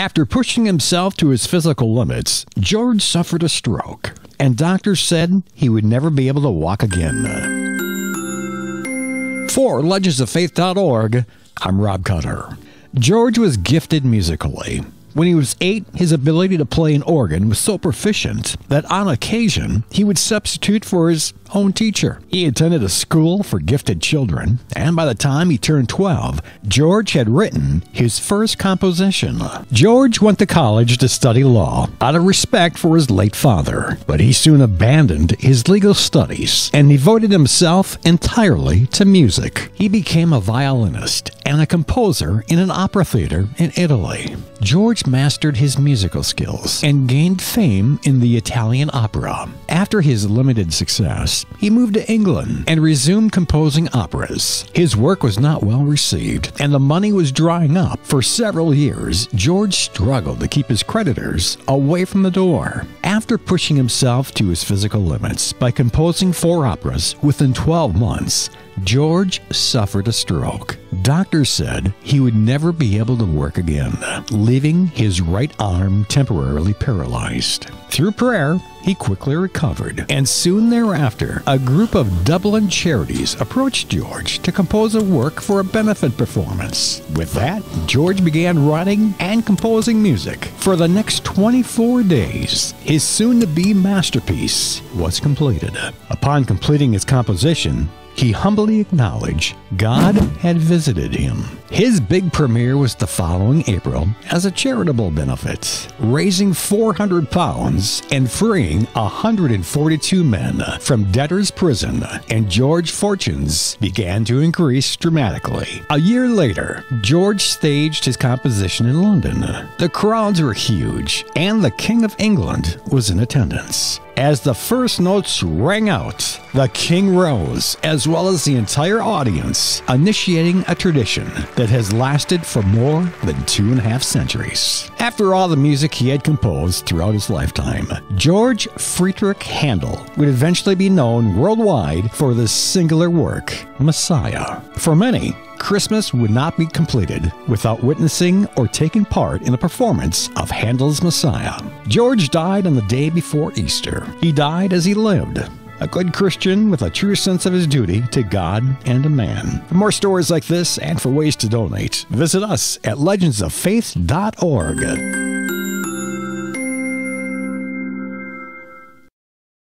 After pushing himself to his physical limits, George suffered a stroke, and doctors said he would never be able to walk again. For legendsoffaith.org, I'm Rob Cutter. George was gifted musically. When he was 8, his ability to play an organ was so proficient that on occasion he would substitute for his own teacher. He attended a school for gifted children, and by the time he turned 12, George had written his first composition. George went to college to study law out of respect for his late father, but he soon abandoned his legal studies and devoted himself entirely to music. He became a violinist and a composer in an opera theater in Italy. George mastered his musical skills and gained fame in the Italian opera. After his limited success, he moved to England and resumed composing operas. His work was not well received, and the money was drying up. For several years, George struggled to keep his creditors away from the door. After pushing himself to his physical limits by composing 4 operas within 12 months, George suffered a stroke. Doctors said he would never be able to work again, leaving his right arm temporarily paralyzed. Through prayer, he quickly recovered, and soon thereafter, a group of Dublin charities approached George to compose a work for a benefit performance. With that, George began writing and composing music. For the next 24 days, his soon-to-be masterpiece was completed. Upon completing his composition, he humbly acknowledged God had visited him. His big premiere was the following April as a charitable benefit, raising £400 and freeing 142 men from debtor's prison, and George's fortunes began to increase dramatically. A year later, George staged his composition in London. The crowds were huge, and the King of England was in attendance. As the first notes rang out, the king rose, as well as the entire audience, initiating a tradition that has lasted for more than 2.5 centuries. After all the music he had composed throughout his lifetime, George Friedrich Handel would eventually be known worldwide for this singular work, Messiah. For many, Christmas would not be completed without witnessing or taking part in a performance of Handel's Messiah. George died on the day before Easter. He died as he lived, a good Christian with a true sense of his duty to God and to man. For more stories like this and for ways to donate, visit us at legendsoffaith.org.